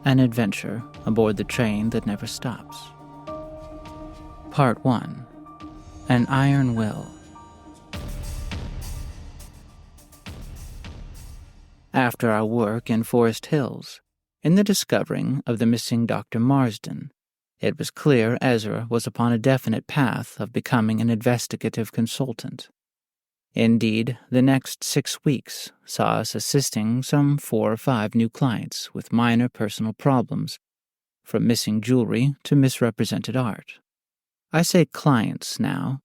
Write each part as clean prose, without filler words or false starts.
An adventure aboard the train that never stops. Part 1. An Iron Will. After our work in Forest Hills, in the discovering of the missing Dr. Marsden, it was clear Ezra was upon a definite path of becoming an investigative consultant. Indeed, the next 6 weeks saw us assisting some 4 or 5 new clients with minor personal problems, from missing jewelry to misrepresented art. I say clients now,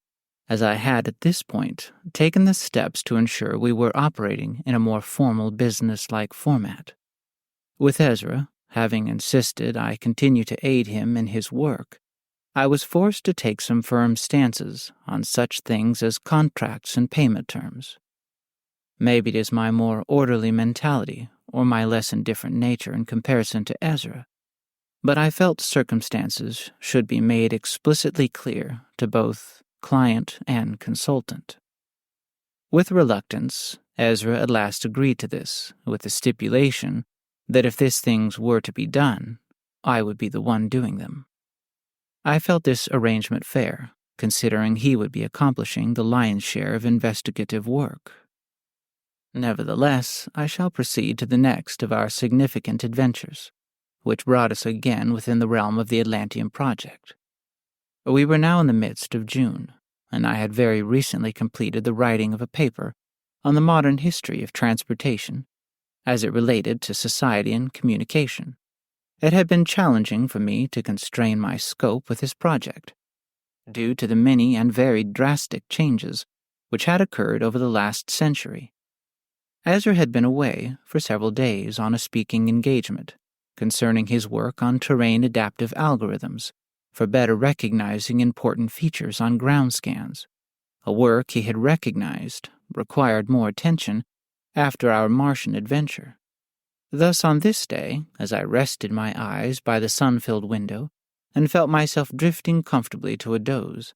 as I had at this point taken the steps to ensure we were operating in a more formal business-like format. With Ezra, having insisted I continue to aid him in his work, I was forced to take some firm stances on such things as contracts and payment terms. Maybe it is my more orderly mentality or my less indifferent nature in comparison to Ezra, but I felt circumstances should be made explicitly clear to both client and consultant. With reluctance, Ezra at last agreed to this, with the stipulation that if these things were to be done, I would be the one doing them. I felt this arrangement fair, considering he would be accomplishing the lion's share of investigative work. Nevertheless, I shall proceed to the next of our significant adventures, which brought us again within the realm of the Atlantean project. We were now in the midst of June, and I had very recently completed the writing of a paper on the modern history of transportation, as it related to society and communication. It had been challenging for me to constrain my scope with this project, due to the many and varied drastic changes which had occurred over the last century. Ezra had been away for several days on a speaking engagement concerning his work on terrain adaptive algorithms for better recognizing important features on ground scans, a work he had recognized required more attention after our Martian adventure. Thus on this day, as I rested my eyes by the sun-filled window and felt myself drifting comfortably to a doze,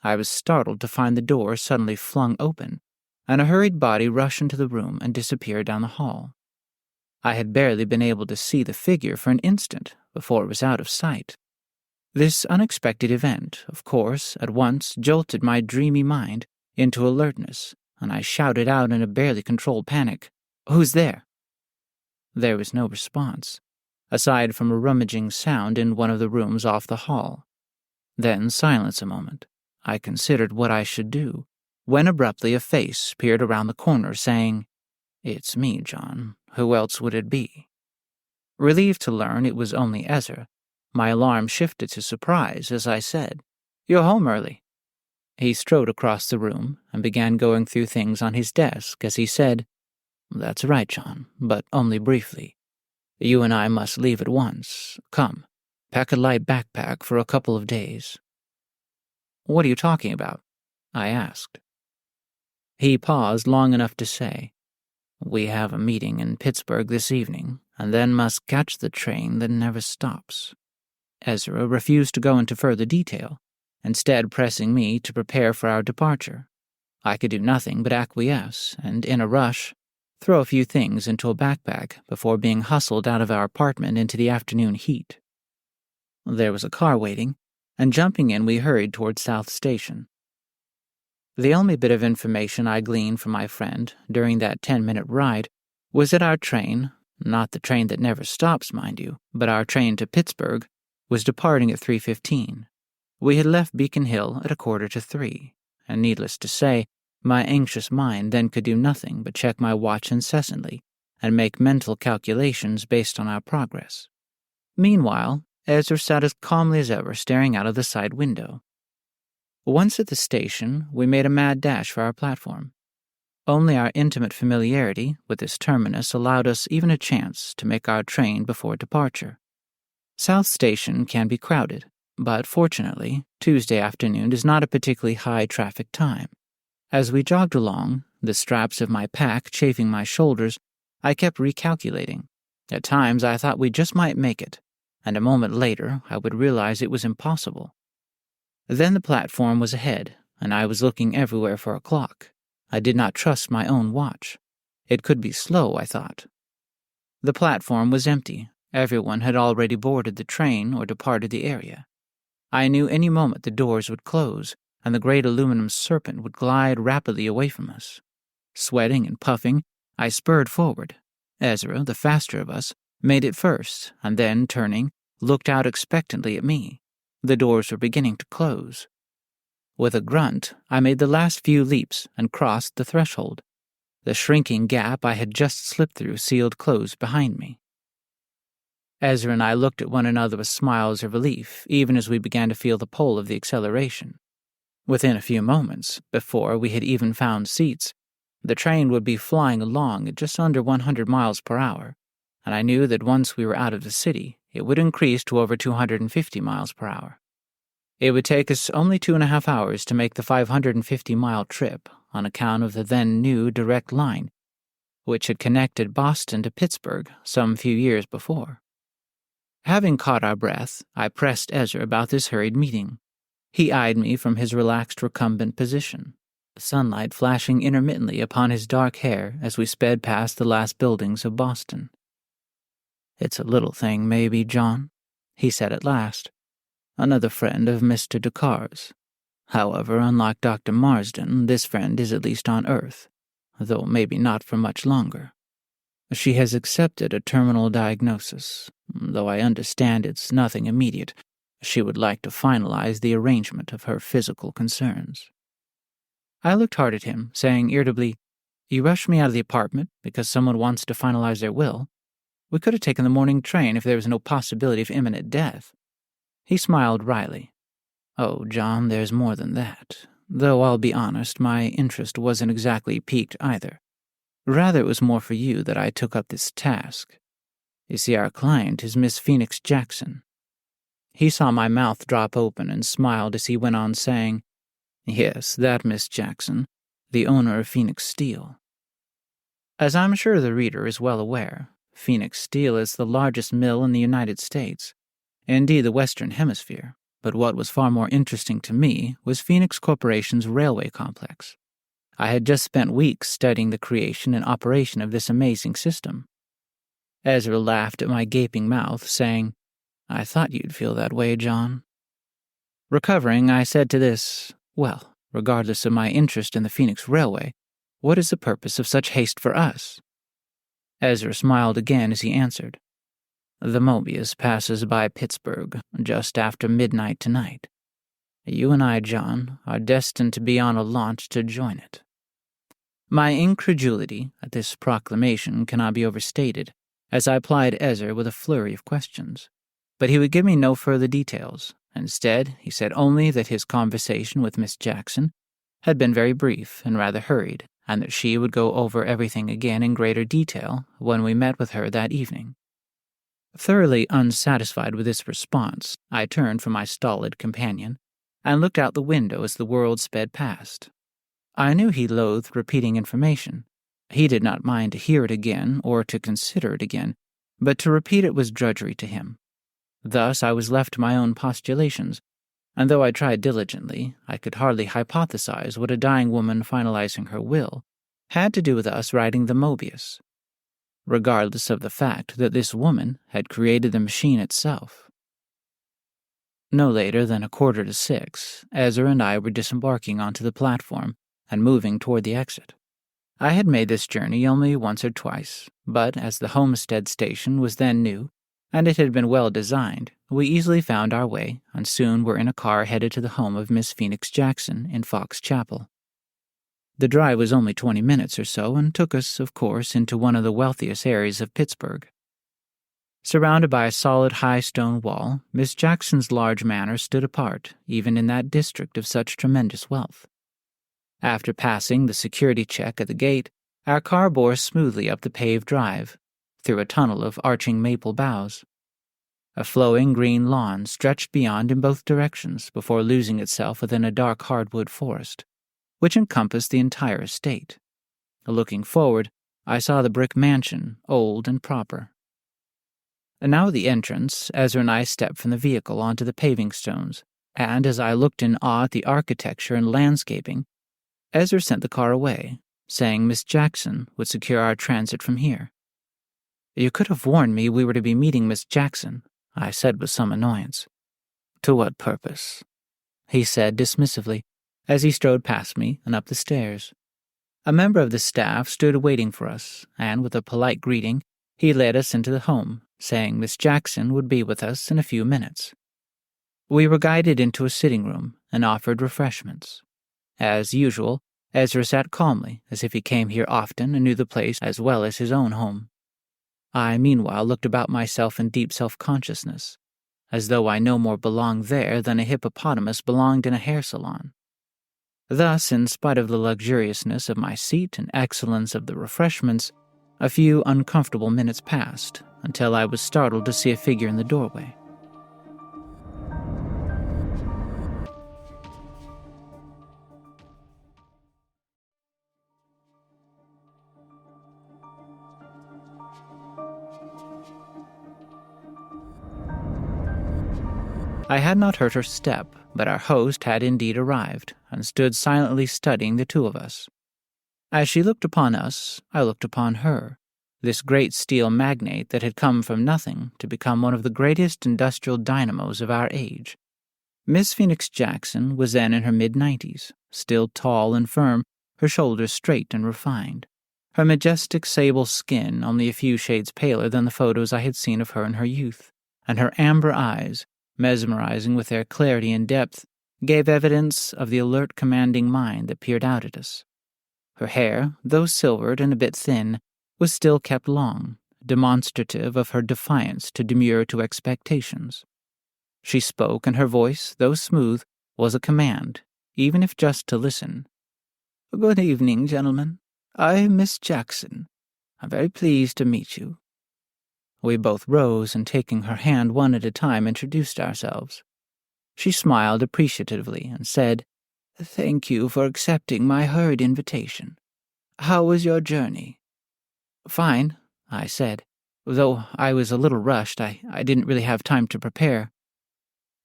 I was startled to find the door suddenly flung open and a hurried body rush into the room and disappear down the hall. I had barely been able to see the figure for an instant before it was out of sight. This unexpected event, of course, at once jolted my dreamy mind into alertness, and I shouted out in a barely controlled panic, "Who's there?" There was no response, aside from a rummaging sound in one of the rooms off the hall. Then silence a moment. I considered what I should do, when abruptly a face peered around the corner saying, "It's me, John. Who else would it be?" Relieved to learn it was only Ezra, my alarm shifted to surprise as I said, "You're home early." He strode across the room and began going through things on his desk as he said, "That's right, John, but only briefly. You and I must leave at once. Come, pack a light backpack for a couple of days." "What are you talking about?" I asked. He paused long enough to say, "We have a meeting in Pittsburgh this evening, and then must catch the train that never stops." Ezra refused to go into further detail, instead pressing me to prepare for our departure. I could do nothing but acquiesce, and in a rush, throw a few things into a backpack before being hustled out of our apartment into the afternoon heat. There was a car waiting, and jumping in we hurried towards South Station. The only bit of information I gleaned from my friend during that 10-minute ride was that our train, not the train that never stops, mind you, but our train to Pittsburgh, was departing at 3:15. We had left Beacon Hill at 2:45, and needless to say, my anxious mind then could do nothing but check my watch incessantly and make mental calculations based on our progress. Meanwhile, Ezra sat as calmly as ever staring out of the side window. Once at the station, we made a mad dash for our platform. Only our intimate familiarity with this terminus allowed us even a chance to make our train before departure. South Station can be crowded, but fortunately, Tuesday afternoon is not a particularly high-traffic time. As we jogged along, the straps of my pack chafing my shoulders, I kept recalculating. At times I thought we just might make it, and a moment later I would realize it was impossible. Then the platform was ahead, and I was looking everywhere for a clock. I did not trust my own watch. It could be slow, I thought. The platform was empty, Everyone had already boarded the train or departed the area. I knew any moment the doors would close, and the great aluminum serpent would glide rapidly away from us. Sweating and puffing, I spurred forward. Ezra, the faster of us, made it first, and then, turning, looked out expectantly at me. The doors were beginning to close. With a grunt, I made the last few leaps and crossed the threshold. The shrinking gap I had just slipped through sealed close behind me. Ezra and I looked at one another with smiles of relief, even as we began to feel the pull of the acceleration. Within a few moments, before we had even found seats, the train would be flying along at just under 100 miles per hour, and I knew that once we were out of the city, it would increase to over 250 miles per hour. It would take us only 2.5 hours to make the 550-mile trip on account of the then new direct line, which had connected Boston to Pittsburgh some few years before. Having caught our breath, I pressed Ezra about this hurried meeting. He eyed me from his relaxed recumbent position, the sunlight flashing intermittently upon his dark hair as we sped past the last buildings of Boston. "It's a little thing, maybe, John," he said at last. "Another friend of Mr. Decar's. However, unlike Dr. Marsden, this friend is at least on Earth, though maybe not for much longer. She has accepted a terminal diagnosis, though I understand it's nothing immediate. She would like to finalize the arrangement of her physical concerns." I looked hard at him, saying irritably, "You rushed me out of the apartment because someone wants to finalize their will. We could have taken the morning train if there was no possibility of imminent death." He smiled wryly. "Oh, John, there's more than that. Though I'll be honest, my interest wasn't exactly piqued either. Rather, it was more for you that I took up this task. You see, our client is Miss Phoenix Jackson." He saw my mouth drop open and smiled as he went on saying, "Yes, that Miss Jackson, the owner of Phoenix Steel." As I'm sure the reader is well aware, Phoenix Steel is the largest mill in the United States, indeed the Western Hemisphere, but what was far more interesting to me was Phoenix Corporation's railway complex. I had just spent weeks studying the creation and operation of this amazing system. Ezra laughed at my gaping mouth, saying, "I thought you'd feel that way, John." Recovering, I said to this, "Well, regardless of my interest in the Phoenix Railway, what is the purpose of such haste for us?" Ezra smiled again as he answered, "The Möbius passes by Pittsburgh just after midnight tonight. You and I, John, are destined to be on a launch to join it." My incredulity at this proclamation cannot be overstated, as I plied Ezra with a flurry of questions. But he would give me no further details. Instead, he said only that his conversation with Miss Jackson had been very brief and rather hurried, and that she would go over everything again in greater detail when we met with her that evening. Thoroughly unsatisfied with this response, I turned from my stolid companion and looked out the window as the world sped past. I knew he loathed repeating information. He did not mind to hear it again or to consider it again, but to repeat it was drudgery to him. Thus I was left to my own postulations, and though I tried diligently, I could hardly hypothesize what a dying woman finalizing her will had to do with us riding the Möbius, regardless of the fact that this woman had created the machine itself. No later than 5:45, Ezra and I were disembarking onto the platform and moving toward the exit. I had made this journey only once or twice, but as the Homestead station was then new, and it had been well designed, we easily found our way, and soon were in a car headed to the home of Miss Phoenix Jackson in Fox Chapel. The drive was only 20 minutes or so, and took us, of course, into one of the wealthiest areas of Pittsburgh. Surrounded by a solid high stone wall, Miss Jackson's large manor stood apart, even in that district of such tremendous wealth. After passing the security check at the gate, our car bore smoothly up the paved drive, through a tunnel of arching maple boughs. A flowing green lawn stretched beyond in both directions before losing itself within a dark hardwood forest, which encompassed the entire estate. Looking forward, I saw the brick mansion, old and proper. And now at the entrance, Ezra and I stepped from the vehicle onto the paving stones, and as I looked in awe at the architecture and landscaping, Ezra sent the car away, saying Miss Jackson would secure our transit from here. "You could have warned me we were to be meeting Miss Jackson," I said with some annoyance. "To what purpose?" he said dismissively, as he strode past me and up the stairs. A member of the staff stood waiting for us, and with a polite greeting, he led us into the home, saying Miss Jackson would be with us in a few minutes. We were guided into a sitting room and offered refreshments. As usual, Ezra sat calmly, as if he came here often and knew the place as well as his own home. I, meanwhile, looked about myself in deep self-consciousness, as though I no more belonged there than a hippopotamus belonged in a hair salon. Thus, in spite of the luxuriousness of my seat and excellence of the refreshments, a few uncomfortable minutes passed until I was startled to see a figure in the doorway. I had not heard her step, but our host had indeed arrived, and stood silently studying the two of us. As she looked upon us, I looked upon her, this great steel magnate that had come from nothing to become one of the greatest industrial dynamos of our age. Miss Phoenix Jackson was then in her mid-90s, still tall and firm, her shoulders straight and refined, her majestic sable skin only a few shades paler than the photos I had seen of her in her youth, and her amber eyes, mesmerizing with their clarity and depth, gave evidence of the alert, commanding mind that peered out at us. Her hair, though silvered and a bit thin, was still kept long, demonstrative of her defiance to demur to expectations. She spoke, and her voice, though smooth, was a command, even if just to listen. "Good evening, gentlemen. I am Miss Jackson. I'm very pleased to meet you." We both rose and, taking her hand one at a time, introduced ourselves. She smiled appreciatively and said, "Thank you for accepting my hurried invitation. How was your journey?" "Fine," I said, though I was a little rushed. I didn't really have time to prepare.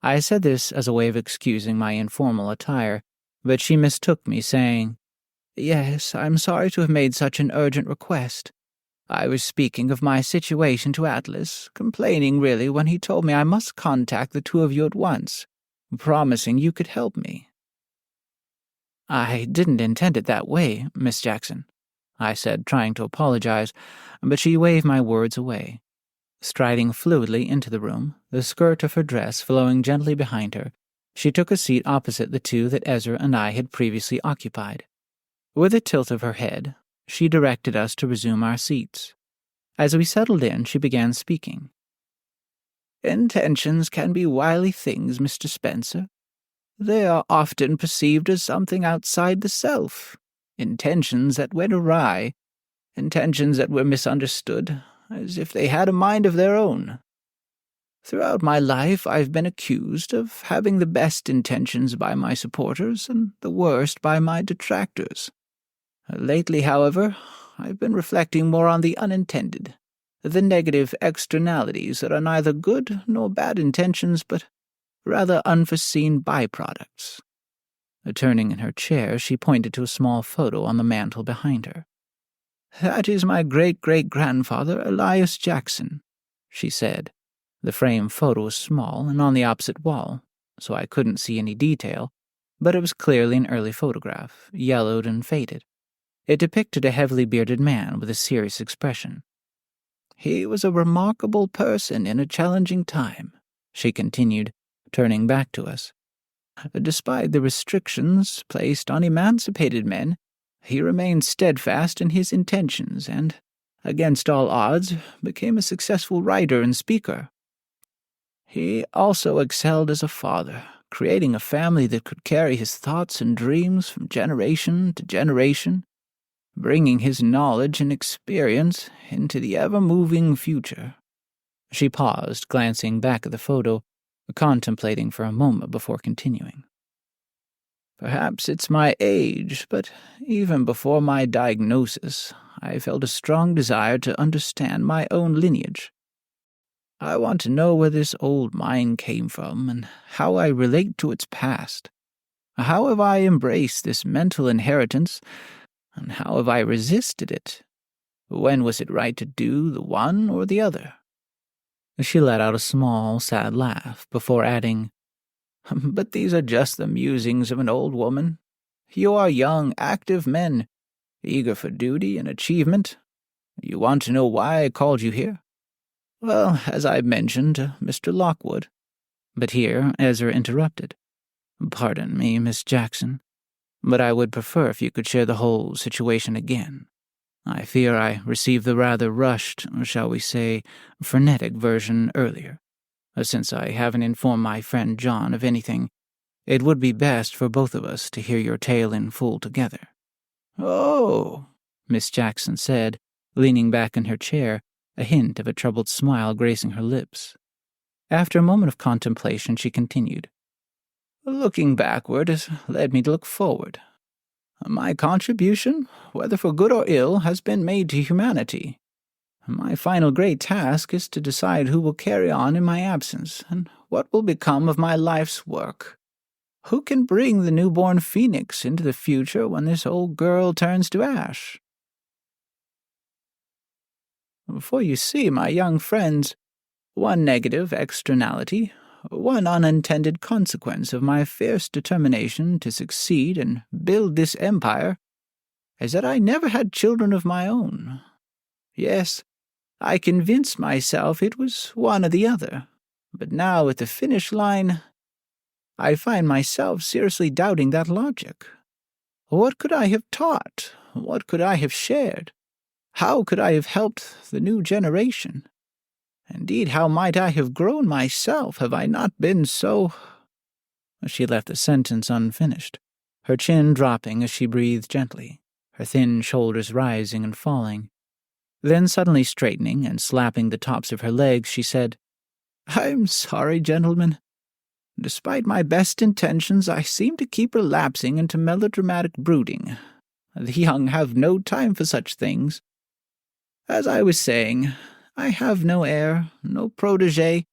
I said this as a way of excusing my informal attire, but she mistook me, saying, "Yes, I'm sorry to have made such an urgent request. I was speaking of my situation to Atlas, complaining really when he told me I must contact the two of you at once, promising you could help me." "I didn't intend it that way, Miss Jackson," I said, trying to apologize, but she waved my words away. Striding fluidly into the room, the skirt of her dress flowing gently behind her, she took a seat opposite the two that Ezra and I had previously occupied. With a tilt of her head, she directed us to resume our seats. As we settled in, she began speaking. "Intentions can be wily things, Mr. Spencer. They are often perceived as something outside the self, intentions that went awry, intentions that were misunderstood, as if they had a mind of their own. Throughout my life I've been accused of having the best intentions by my supporters and the worst by my detractors. Lately, however, I've been reflecting more on the unintended, the negative externalities that are neither good nor bad intentions, but rather unforeseen byproducts." Turning in her chair, she pointed to a small photo on the mantel behind her. "That is my great-great-grandfather, Elias Jackson," she said. The frame photo was small and on the opposite wall, so I couldn't see any detail, but it was clearly an early photograph, yellowed and faded. It depicted a heavily bearded man with a serious expression. "He was a remarkable person in a challenging time," she continued, turning back to us. "Despite the restrictions placed on emancipated men, he remained steadfast in his intentions and, against all odds, became a successful writer and speaker. He also excelled as a father, creating a family that could carry his thoughts and dreams from generation to generation, bringing his knowledge and experience into the ever-moving future." She paused, glancing back at the photo, contemplating for a moment before continuing. "Perhaps it's my age, but even before my diagnosis, I felt a strong desire to understand my own lineage. I want to know where this old mind came from and how I relate to its past. How have I embraced this mental inheritance, and how have I resisted it? When was it right to do the one or the other?" She let out a small, sad laugh before adding, "But these are just the musings of an old woman. You are young, active men, eager for duty and achievement. You want to know why I called you here? Well, as I mentioned to Mr. Lockwood." But here Ezra interrupted. "Pardon me, Miss Jackson, but I would prefer if you could share the whole situation again. I fear I received the rather rushed, shall we say, frenetic version earlier. Since I haven't informed my friend John of anything, it would be best for both of us to hear your tale in full together." "Oh," Miss Jackson said, leaning back in her chair, a hint of a troubled smile gracing her lips. After a moment of contemplation, she continued, "Looking backward has led me to look forward. My contribution, whether for good or ill, has been made to humanity. My final great task is to decide who will carry on in my absence, and what will become of my life's work. Who can bring the newborn phoenix into the future when this old girl turns to ash? For you see, my young friends, one negative externality, one unintended consequence of my fierce determination to succeed and build this empire, is that I never had children of my own. Yes, I convinced myself it was one or the other, but now at the finish line, I find myself seriously doubting that logic. What could I have taught? What could I have shared? How could I have helped the new generation? Indeed, how might I have grown myself have I not been so—" She left the sentence unfinished, her chin dropping as she breathed gently, her thin shoulders rising and falling. Then suddenly straightening and slapping the tops of her legs, she said, "I'm sorry, gentlemen. Despite my best intentions, I seem to keep relapsing into melodramatic brooding. The young have no time for such things. As I was saying, I have no heir, no protégé,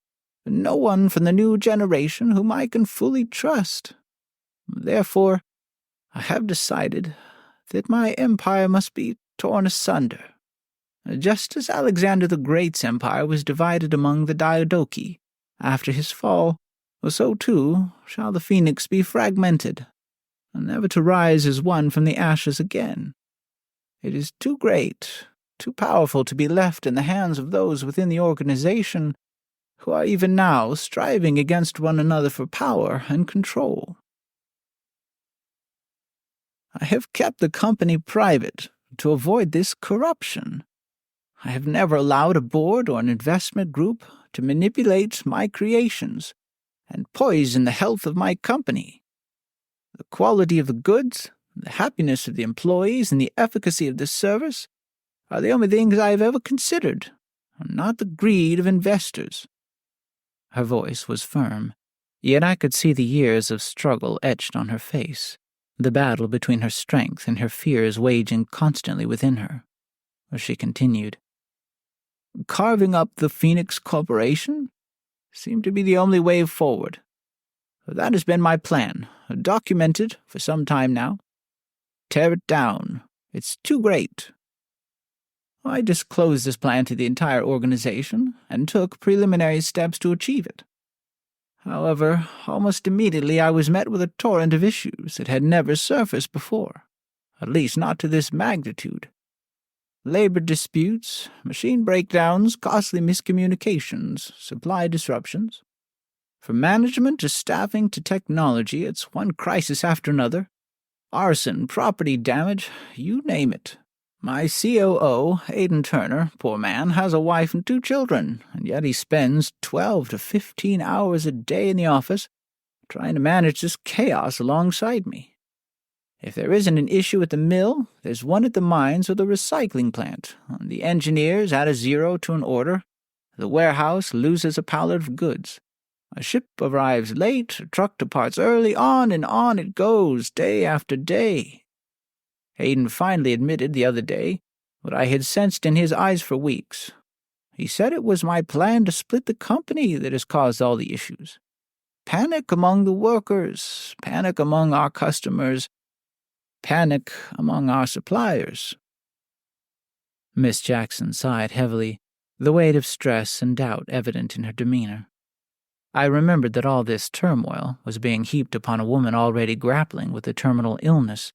no one from the new generation whom I can fully trust. Therefore, I have decided that my empire must be torn asunder. Just as Alexander the Great's empire was divided among the Diadochi after his fall, so too shall the phoenix be fragmented, never to rise as one from the ashes again. It is too great, too powerful to be left in the hands of those within the organization who are even now striving against one another for power and control. I have kept the company private to avoid this corruption. I have never allowed a board or an investment group to manipulate my creations and poison the health of my company. The quality of the goods, the happiness of the employees, and the efficacy of the service are the only things I have ever considered, not the greed of investors." Her voice was firm, yet I could see the years of struggle etched on her face, the battle between her strength and her fears waging constantly within her. She continued, "Carving up the Phoenix Corporation seemed to be the only way forward. That has been my plan, documented for some time now. Tear it down. It's too great. I disclosed this plan to the entire organization and took preliminary steps to achieve it. However, almost immediately I was met with a torrent of issues that had never surfaced before, at least not to this magnitude. Labor disputes, machine breakdowns, costly miscommunications, supply disruptions. From management to staffing to technology, it's one crisis after another. Arson, property damage, you name it. My COO, Aidan Turner, poor man, has a wife and 2 children, and yet he spends 12 to 15 hours a day in the office trying to manage this chaos alongside me. If there isn't an issue at the mill, there's one at the mines or the recycling plant. The engineers add a zero to an order. The warehouse loses a pallet of goods. A ship arrives late, a truck departs early, on it goes, day after day. Hayden finally admitted the other day what I had sensed in his eyes for weeks. He said it was my plan to split the company that has caused all the issues. Panic among the workers, panic among our customers, panic among our suppliers. Miss Jackson sighed heavily, the weight of stress and doubt evident in her demeanor. I remembered that all this turmoil was being heaped upon a woman already grappling with a terminal illness,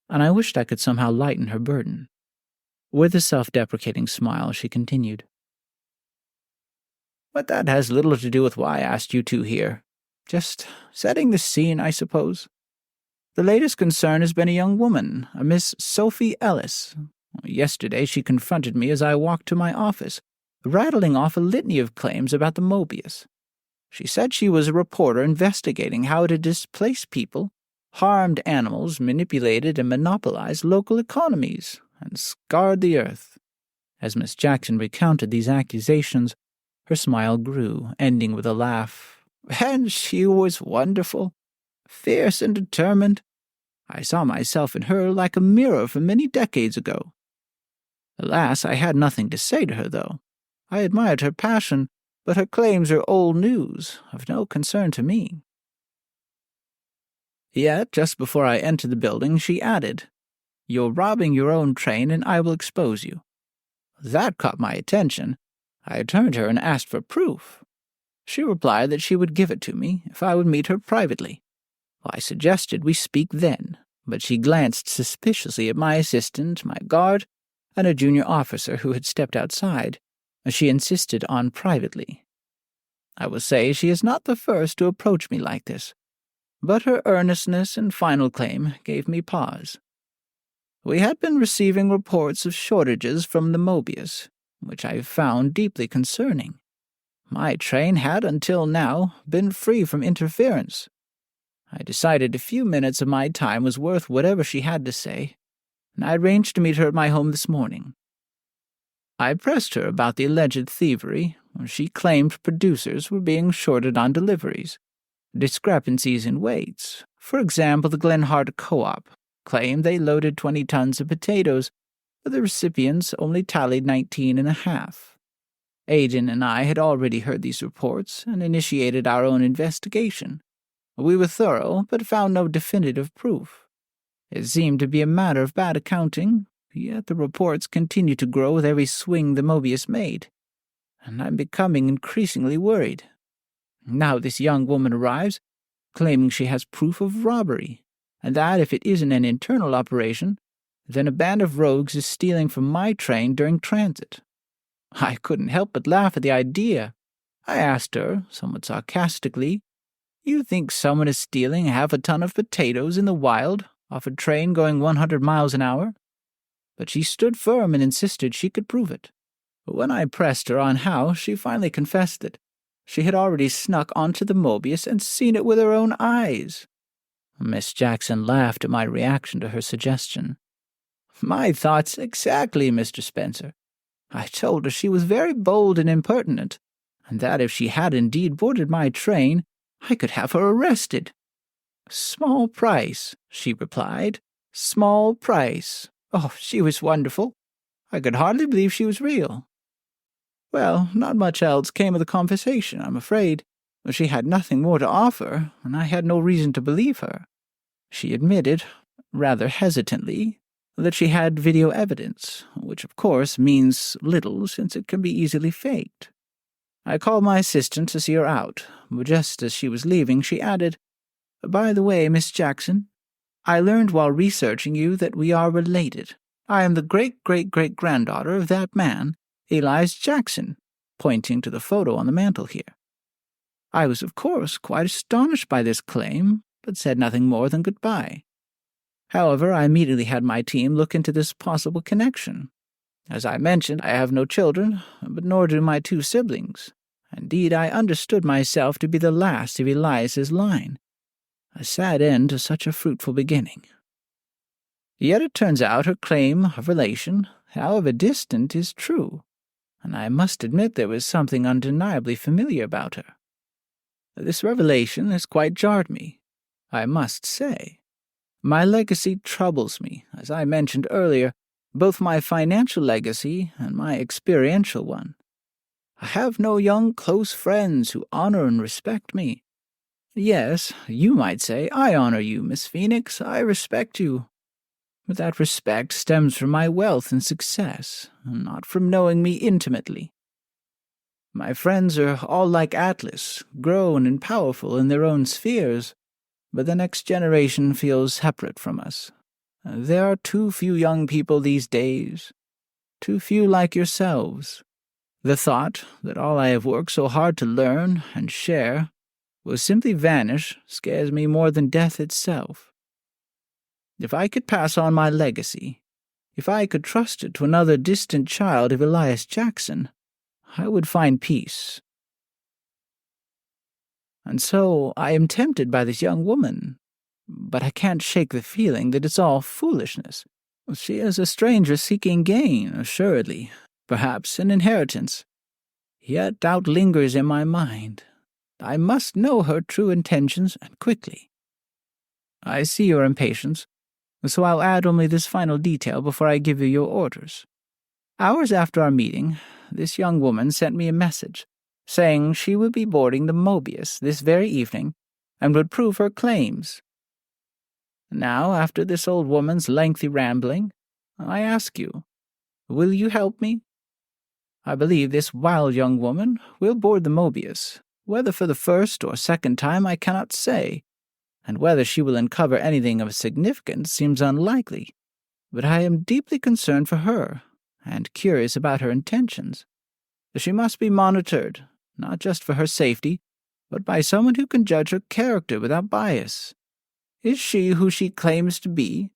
and I wished I could somehow lighten her burden. With a self-deprecating smile, she continued, "But that has little to do with why I asked you two here. Just setting the scene, I suppose. The latest concern has been a young woman, a Miss Sophie Ellis. Yesterday she confronted me as I walked to my office, rattling off a litany of claims about the Möbius. She said she was a reporter investigating how it had displaced people, harmed animals, manipulated and monopolized local economies, and scarred the earth." As Miss Jackson recounted these accusations, her smile grew, ending with a laugh. "And she was wonderful, fierce and determined. I saw myself in her like a mirror from many decades ago. Alas, I had nothing to say to her, though. I admired her passion, but her claims are old news, of no concern to me." Yet, just before I entered the building, she added, "You're robbing your own train, and I will expose you." That caught my attention. I turned to her and asked for proof. She replied that she would give it to me if I would meet her privately. I suggested we speak then, but she glanced suspiciously at my assistant, my guard, and a junior officer who had stepped outside, as she insisted on privately. I will say she is not the first to approach me like this, but her earnestness and final claim gave me pause. We had been receiving reports of shortages from the Möbius, which I found deeply concerning. My train had, until now, been free from interference. I decided a few minutes of my time was worth whatever she had to say, and I arranged to meet her at my home this morning. I pressed her about the alleged thievery. She claimed producers were being shorted on deliveries, discrepancies in weights. For example, the Glenhart Co-op claimed they loaded 20 tons of potatoes, but the recipients only tallied 19.5. Aidan and I had already heard these reports and initiated our own investigation. We were thorough, but found no definitive proof. It seemed to be a matter of bad accounting, yet the reports continued to grow with every swing the Möbius made, and I'm becoming increasingly worried. Now this young woman arrives, claiming she has proof of robbery, and that if it isn't an internal operation, then a band of rogues is stealing from my train during transit. I couldn't help but laugh at the idea. I asked her, somewhat sarcastically, "You think someone is stealing half a ton of potatoes in the wild off a train going 100 miles an hour?" But she stood firm and insisted she could prove it. When I pressed her on how, she finally confessed that she had already snuck onto the Möbius and seen it with her own eyes. Miss Jackson laughed at my reaction to her suggestion. "My thoughts exactly, Mr. Spencer. I told her she was very bold and impertinent, and that if she had indeed boarded my train, I could have her arrested." "Small price," she replied. "Small price. Oh, she was wonderful. I could hardly believe she was real." Well, not much else came of the conversation, I'm afraid. She had nothing more to offer, and I had no reason to believe her. She admitted, rather hesitantly, that she had video evidence, which of course means little since it can be easily faked. I called my assistant to see her out, but just as she was leaving, she added, "By the way, Miss Jackson, I learned while researching you that we are related. I am the great-great-great-granddaughter of that man, Elias Jackson," pointing to the photo on the mantel here. I was, of course, quite astonished by this claim, but said nothing more than goodbye. However, I immediately had my team look into this possible connection. As I mentioned, I have no children, but nor do my two siblings. Indeed, I understood myself to be the last of Elias's line. A sad end to such a fruitful beginning. Yet it turns out her claim of relation, however distant, is true, and I must admit there was something undeniably familiar about her. This revelation has quite jarred me, I must say. My legacy troubles me, as I mentioned earlier, both my financial legacy and my experiential one. I have no young close friends who honor and respect me. Yes, you might say, I honor you, Miss Phoenix, I respect you. But that respect stems from my wealth and success, not from knowing me intimately. My friends are all like Atlas, grown and powerful in their own spheres, but the next generation feels separate from us. There are too few young people these days, too few like yourselves. The thought that all I have worked so hard to learn and share will simply vanish scares me more than death itself. If I could pass on my legacy, if I could trust it to another distant child of Elias Jackson, I would find peace. And so I am tempted by this young woman, but I can't shake the feeling that it's all foolishness. She is a stranger seeking gain, assuredly, perhaps an inheritance. Yet doubt lingers in my mind. I must know her true intentions, and quickly. I see your impatience, so I'll add only this final detail before I give you your orders. Hours after our meeting, this young woman sent me a message, saying she would be boarding the Möbius this very evening, and would prove her claims. Now, after this old woman's lengthy rambling, I ask you, will you help me? I believe this wild young woman will board the Möbius, whether for the first or second time I cannot say, and whether she will uncover anything of significance seems unlikely, but I am deeply concerned for her, and curious about her intentions. She must be monitored, not just for her safety, but by someone who can judge her character without bias. Is she who she claims to be,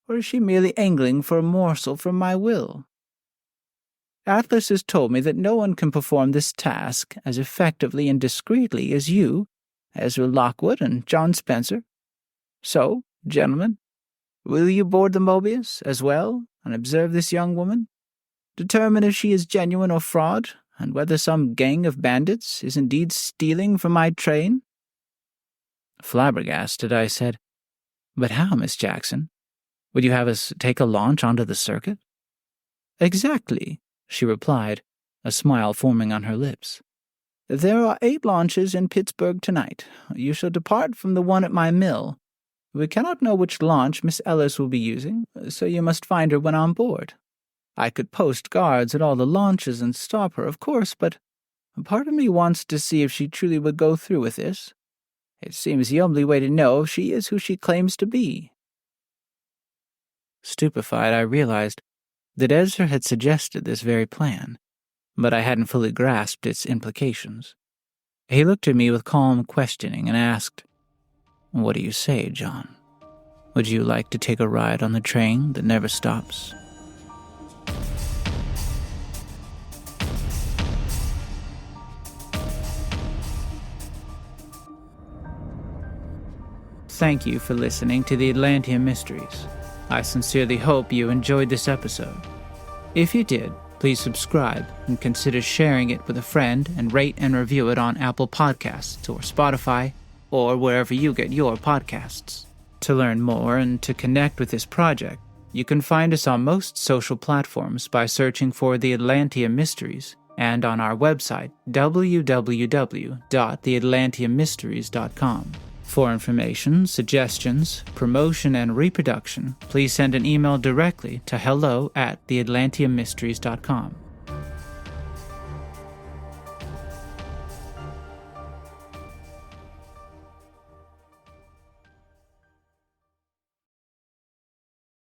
or is she merely angling for a morsel from my will? Atlas has told me that no one can perform this task as effectively and discreetly as you, Ezra Lockwood, and John Spencer. So, gentlemen, will you board the Möbius as well and observe this young woman? Determine if she is genuine or fraud, and whether some gang of bandits is indeed stealing from my train? Flabbergasted, I said, "But how, Miss Jackson? Would you have us take a launch onto the circuit?" "Exactly," she replied, a smile forming on her lips. "There are 8 launches in Pittsburgh tonight. You shall depart from the one at my mill. We cannot know which launch Miss Ellis will be using, so you must find her when on board. I could post guards at all the launches and stop her, of course, but a part of me wants to see if she truly would go through with this. It seems the only way to know if she is who she claims to be." Stupefied, I realized that Ezra had suggested this very plan, but I hadn't fully grasped its implications. He looked at me with calm questioning and asked, "What do you say, John? Would you like to take a ride on the train that never stops?" Thank you for listening to the Atlantean Mysteries. I sincerely hope you enjoyed this episode. If you did, please subscribe and consider sharing it with a friend, and rate and review it on Apple Podcasts or Spotify or wherever you get your podcasts. To learn more and to connect with this project, you can find us on most social platforms by searching for the Atlantean Mysteries, and on our website www.theatlanteanmysteries.com. For information, suggestions, promotion, and reproduction, please send an email directly to hello@theatlanteanmysteries.com.